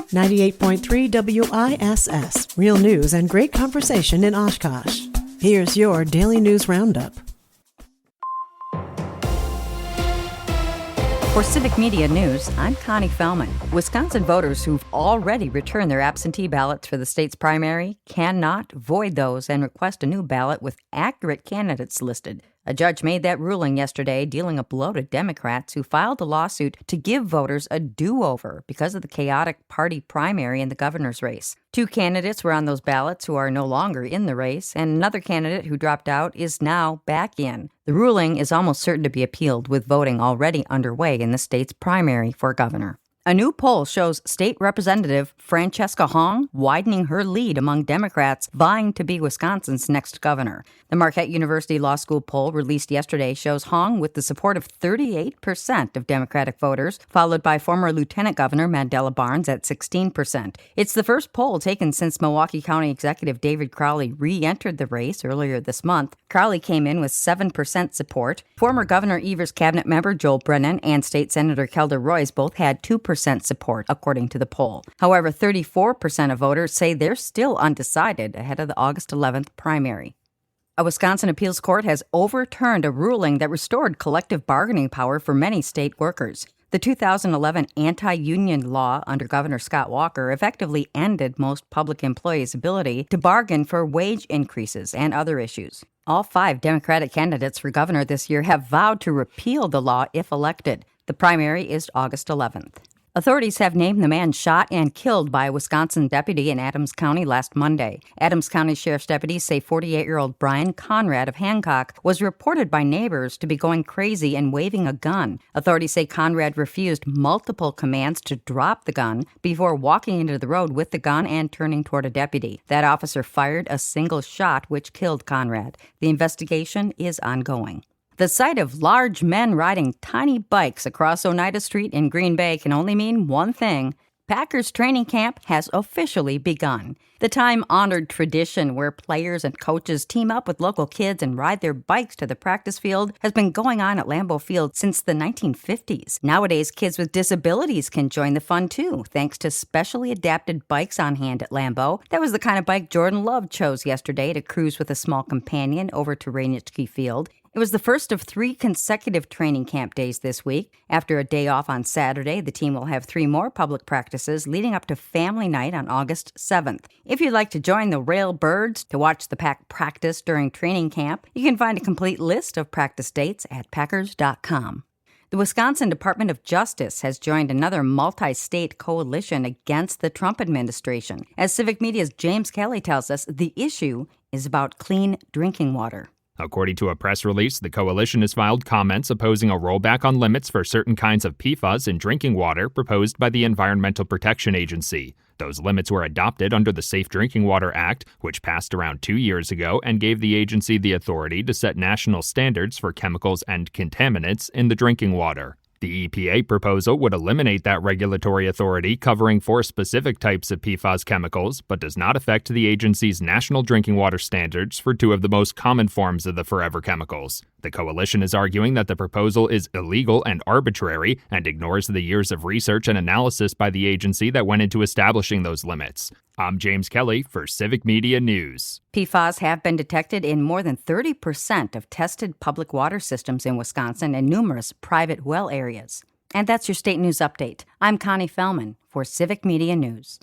98.3 WISS. Real news and great conversation in Oshkosh. Here's your Daily News Roundup. For Civic Media News, I'm Connie Fellman. Wisconsin voters who've already returned their absentee ballots for the state's primary cannot void those and request a new ballot with accurate candidates listed. A judge made that ruling yesterday, dealing a blow to Democrats who filed a lawsuit to give voters a do-over because of the chaotic party primary in the governor's race. 2 candidates were on those ballots who are no longer in the race, and another candidate who dropped out is now back in. The ruling is almost certain to be appealed, with voting already underway in the state's primary for governor. A new poll shows State Representative Francesca Hong widening her lead among Democrats vying to be Wisconsin's next governor. The Marquette University Law School poll released yesterday shows Hong with the support of 38% of Democratic voters, followed by former Lieutenant Governor Mandela Barnes at 16%. It's the first poll taken since Milwaukee County Executive David Crowley re-entered the race earlier this month. Crowley came in with 7% support. Former Governor Evers cabinet member Joel Brennan and State Senator Kelda Roys both had 2% support, according to the poll. However, 34% of voters say they're still undecided ahead of the August 11th primary. A Wisconsin appeals court has overturned a ruling that restored collective bargaining power for many state workers. The 2011 anti-union law under Governor Scott Walker effectively ended most public employees' ability to bargain for wage increases and other issues. All 5 Democratic candidates for governor this year have vowed to repeal the law if elected. The primary is August 11th. Authorities have named the man shot and killed by a Wisconsin deputy in Adams County last Monday. Adams County Sheriff's deputies say 48-year-old Brian Conrad of Hancock was reported by neighbors to be going crazy and waving a gun. Authorities say Conrad refused multiple commands to drop the gun before walking into the road with the gun and turning toward a deputy. That officer fired a single shot, which killed Conrad. The investigation is ongoing. The sight of large men riding tiny bikes across Oneida Street in Green Bay can only mean one thing. Packers training camp has officially begun. The time-honored tradition where players and coaches team up with local kids and ride their bikes to the practice field has been going on at Lambeau Field since the 1950s. Nowadays, kids with disabilities can join the fun too, thanks to specially adapted bikes on hand at Lambeau. That was the kind of bike Jordan Love chose yesterday to cruise with a small companion over to Rainitzky Field. It was the first of 3 consecutive training camp days this week. After a day off on Saturday, the team will have 3 more public practices leading up to Family Night on August 7th. If you'd like to join the Railbirds to watch the Pack practice during training camp, you can find a complete list of practice dates at packers.com. The Wisconsin Department of Justice has joined another multi-state coalition against the Trump administration. As Civic Media's James Kelly tells us, the issue is about clean drinking water. According to a press release, the coalition has filed comments opposing a rollback on limits for certain kinds of PFAS in drinking water proposed by the Environmental Protection Agency. Those limits were adopted under the Safe Drinking Water Act, which passed around 2 years ago and gave the agency the authority to set national standards for chemicals and contaminants in the drinking water. The EPA proposal would eliminate that regulatory authority covering 4 specific types of PFAS chemicals, but does not affect the agency's national drinking water standards for 2 of the most common forms of the forever chemicals. The coalition is arguing that the proposal is illegal and arbitrary and ignores the years of research and analysis by the agency that went into establishing those limits. I'm James Kelly for Civic Media News. PFAS have been detected in more than 30% of tested public water systems in Wisconsin and numerous private well areas. And that's your state news update. I'm Connie Fellman for Civic Media News.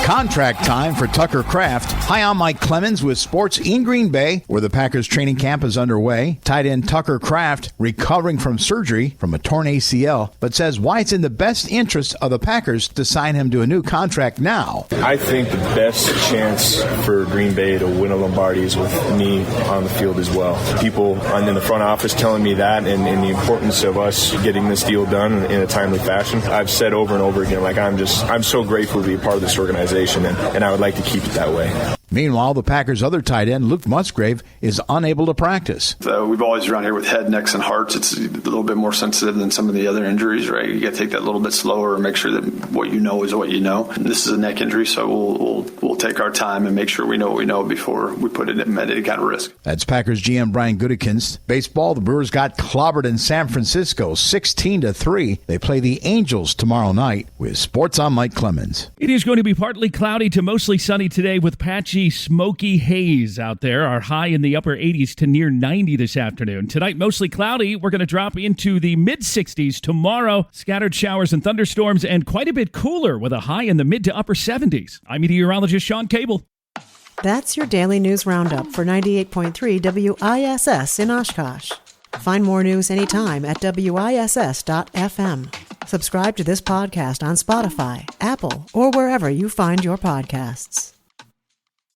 Contract time for Tucker Kraft. Hi, I'm Mike Clemens with Sports in Green Bay, where the Packers training camp is underway. Tight end Tucker Kraft recovering from surgery from a torn ACL, but says why it's in the best interest of the Packers to sign him to a new contract now. I think the best chance for Green Bay to win a Lombardi is with me on the field as well. People in the front office telling me that and the importance of us getting this deal done in a timely fashion. I've said over and over again, I'm so grateful to be a part of this organization. And I would like to keep it that way. Meanwhile, the Packers' other tight end, Luke Musgrave, is unable to practice. We've always run here with head, necks, and hearts. It's a little bit more sensitive than some of the other injuries, right? You got to take that a little bit slower and make sure that what you know is what you know. And this is a neck injury, so we'll take our time and make sure we know what we know before we put it at any kind of risk. That's Packers GM Brian Gutekunst. Baseball, the Brewers got clobbered in San Francisco 16-3. They play the Angels tomorrow night. With Sports, I'm Mike Clemens. It is going to be partly cloudy to mostly sunny today with patchy, smoky haze out there. Our high in the upper 80s to near 90 this afternoon. Tonight, mostly cloudy. We're going to drop into the mid-60s tomorrow. Scattered showers and thunderstorms, and quite a bit cooler with a high in the mid to upper 70s. I'm meteorologist Sean Cable. That's your daily news roundup for 98.3 WISS in Oshkosh. Find more news anytime at WISS.FM. Subscribe to this podcast on Spotify, Apple, or wherever you find your podcasts.